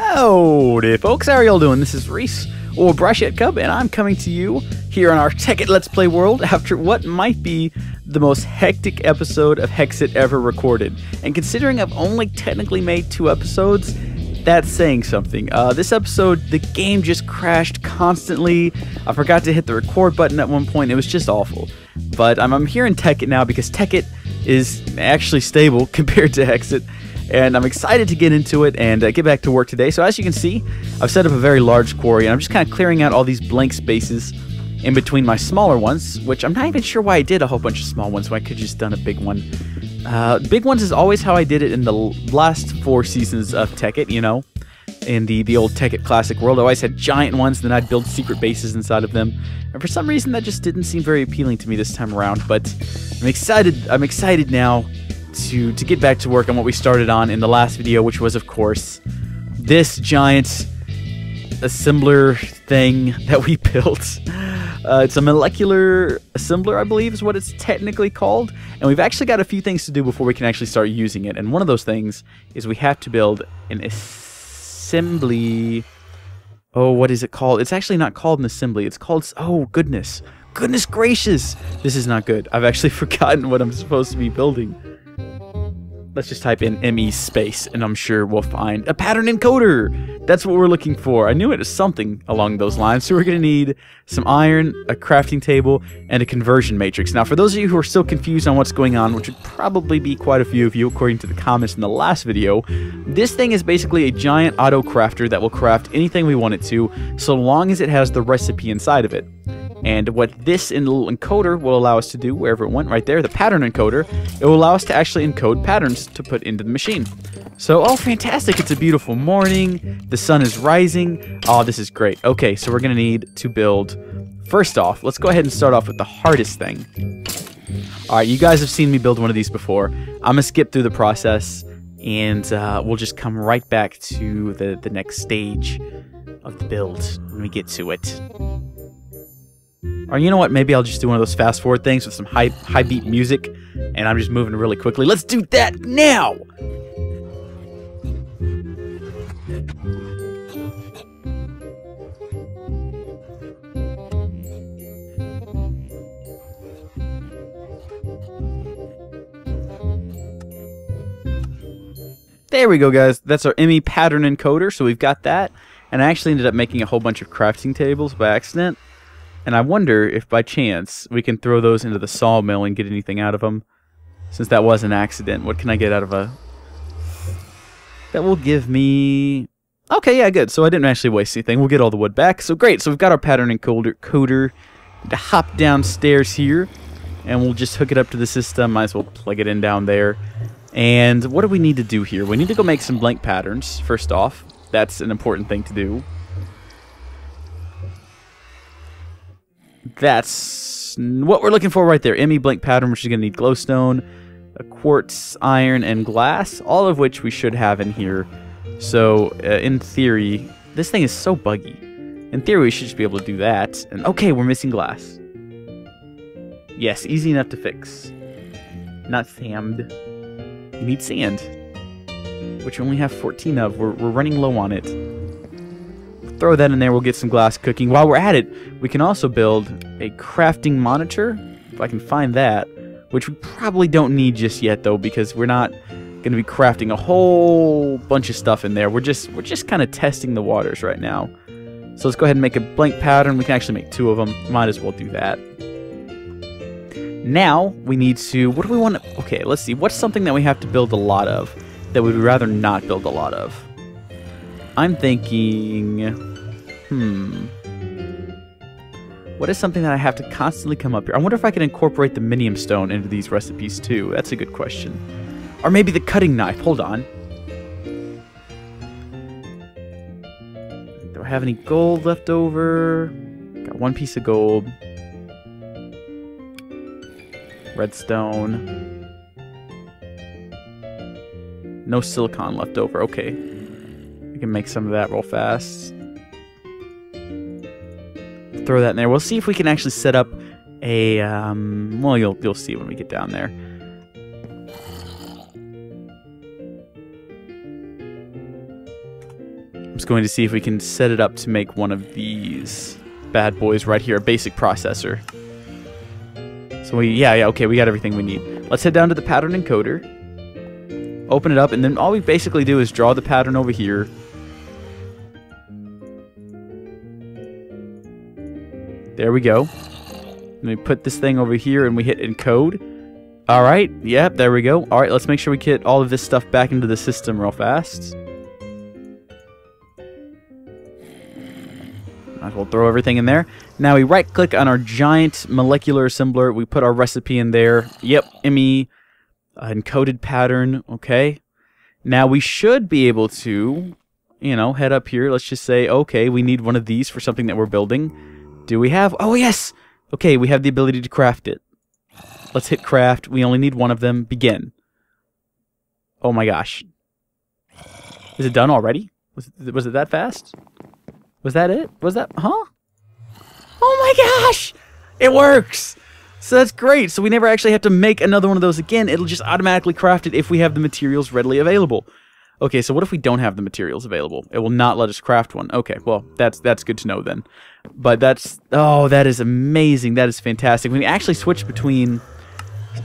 Howdy folks, how are y'all doing? This is Rees, or Brashette Cub, and I'm coming to you here on our Tekkit Let's Play world after what might be the most hectic episode of Hexit ever recorded. And considering I've only technically made 2 episodes, that's saying something. This episode, the game just crashed constantly. I forgot to hit the record button at one point. It was just awful. But I'm here in Tekkit now because Tekkit is actually stable compared to Hexit. And I'm excited to get into it and get back to work today. So as you can see, I've set up a very large quarry, and I'm just kind of clearing out all these blank spaces in between my smaller ones, which I'm not even sure why I did a whole bunch of small ones, so I could have just done a big one. Big ones is always how I did it in the last 4 seasons of Tekkit, you know. In the old Tekkit Classic world, I always had giant ones, then I'd build secret bases inside of them. And for some reason, that just didn't seem very appealing to me this time around, but I'm excited now to get back to work on what we started on in the last video, which was, of course, this giant assembler thing that we built. It's a molecular assembler, I believe is what it's technically called, and we've actually got a few things to do before we can actually start using it, and one of those things is we have to build an assembly. Oh, what is it called? It's actually not called an assembly, it's called, oh goodness gracious, this is not good. I've actually forgotten what I'm supposed to be building. Let's just type in ME space, and I'm sure we'll find a pattern encoder. That's what we're looking for. I knew it was something along those lines. So we're going to need some iron, a crafting table, and a conversion matrix. Now, for those of you who are still confused on what's going on, which would probably be quite a few of you according to the comments in the last video, this thing is basically a giant auto crafter that will craft anything we want it to, so long as it has the recipe inside of it. And what this little encoder will allow us to do, wherever it went, right there, the pattern encoder, it will allow us to actually encode patterns to put into the machine. So, oh, fantastic, it's a beautiful morning, the sun is rising, oh, this is great. Okay, so we're going to need to build, first off, let's go ahead and start off with the hardest thing. Alright, you guys have seen me build one of these before. I'm going to skip through the process, and we'll just come right back to the next stage of the build when we get to it. Or you know what, maybe I'll just do one of those fast forward things with some high beat music, and I'm just moving really quickly. Let's do that now! There we go, guys. That's our ME Pattern Encoder, so we've got that. And I actually ended up making a whole bunch of crafting tables by accident. And I wonder if by chance we can throw those into the sawmill and get anything out of them. Since that was an accident, what can I get out of a... That will give me... Okay, yeah, good. So I didn't actually waste anything. We'll get all the wood back. So great. So we've got our pattern encoder. To hop downstairs here. And we'll just hook it up to the system. Might as well plug it in down there. And what do we need to do here? We need to go make some blank patterns, first off. That's an important thing to do. That's what we're looking for right there. ME blank pattern, which is going to need glowstone, a quartz, iron, and glass, all of which we should have in here. So, in theory, this thing is so buggy. In theory, we should just be able to do that. And okay, we're missing glass. Yes, easy enough to fix. Not sand. We need sand, which we only have 14 of. We're running low on it. Throw that in there, we'll get some glass cooking. While we're at it, we can also build a crafting monitor, if I can find that, which we probably don't need just yet, though, because we're not going to be crafting a whole bunch of stuff in there. We're just kind of testing the waters right now. So let's go ahead and make a blank pattern. We can actually make 2 of them. Might as well do that. Now, we need to... What do we want to... Okay, let's see. What's something that we have to build a lot of that we'd rather not build a lot of? I'm thinking... What is something that I have to constantly come up here? I wonder if I can incorporate the minium stone into these recipes too. That's a good question. Or maybe the cutting knife. Hold on. Do I have any gold left over? Got 1 piece of gold. Redstone. No silicon left over. Okay. We can make some of that real fast. Throw that in there. We'll see if we can actually set up a, well, you'll see when we get down there. just going to see if we can set it up to make one of these bad boys right here, a basic processor. So okay, we got everything we need. Let's head down to the pattern encoder, open it up, and then all we basically do is draw the pattern over here. There we go. Let me put this thing over here and we hit encode. Alright, yep, there we go. Alright, let's make sure we get all of this stuff back into the system real fast. Might as well throw everything in there. Now we right click on our giant molecular assembler. We put our recipe in there. Yep, ME encoded pattern. Okay. Now we should be able to, you know, head up here. Let's just say, okay, we need one of these for something that we're building. Do we have? Oh, yes! Okay, we have the ability to craft it. Let's hit craft. We only need one of them. Begin. Oh my gosh. Is it done already? Was it that fast? Was that it? Was that... Huh? Oh my gosh! It works! So that's great. So we never actually have to make another one of those again. It'll just automatically craft it if we have the materials readily available. Okay, so what if we don't have the materials available? It will not let us craft one. Okay, well, that's good to know then. But that's... Oh, that is amazing. That is fantastic. We can actually switch between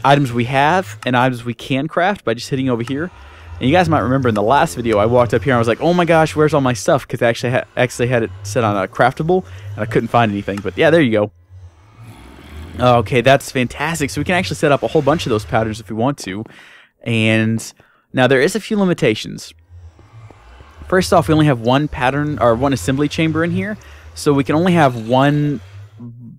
items we have and items we can craft by just hitting over here. And you guys might remember in the last video, I walked up here and I was like, oh my gosh, where's all my stuff? Because I actually had it set on a craftable, and I couldn't find anything. But yeah, there you go. Okay, that's fantastic. So we can actually set up a whole bunch of those patterns if we want to. And now there is a few limitations. First off, we only have one pattern, or one assembly chamber in here. So we can only have one,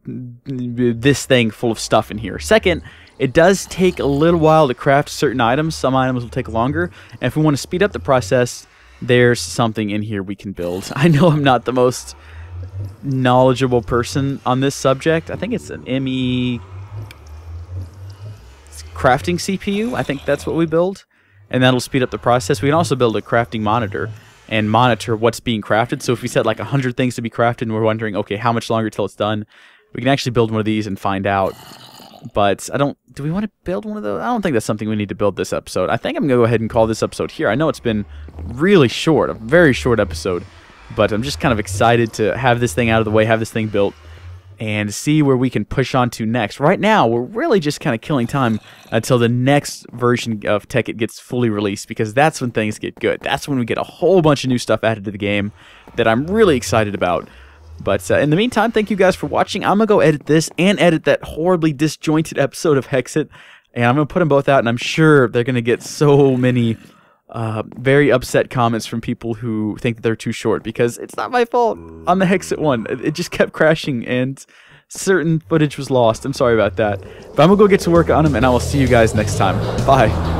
this thing full of stuff in here. Second, it does take a little while to craft certain items. Some items will take longer. And if we want to speed up the process, there's something in here we can build. I know I'm not the most knowledgeable person on this subject. I think it's an ME crafting CPU. I think that's what we build. And that'll speed up the process. We can also build a crafting monitor and monitor what's being crafted. So if we set like 100 things to be crafted and we're wondering, okay, how much longer till it's done, we can actually build one of these and find out. But do we want to build one of those? I don't think that's something we need to build this episode. I think I'm going to go ahead and call this episode here. I know it's been really short, a very short episode, but I'm just kind of excited to have this thing out of the way, have this thing built, and see where we can push on to next. Right now, we're really just kind of killing time until the next version of Tekkit gets fully released, because that's when things get good. That's when we get a whole bunch of new stuff added to the game that I'm really excited about. But in the meantime, thank you guys for watching. I'm going to go edit this and edit that horribly disjointed episode of Hexit, and I'm going to put them both out, and I'm sure they're going to get so many very upset comments from people who think that they're too short, because it's not my fault on the Hexit one. It just kept crashing, and certain footage was lost. I'm sorry about that. But I'm going to go get to work on them, and I will see you guys next time. Bye.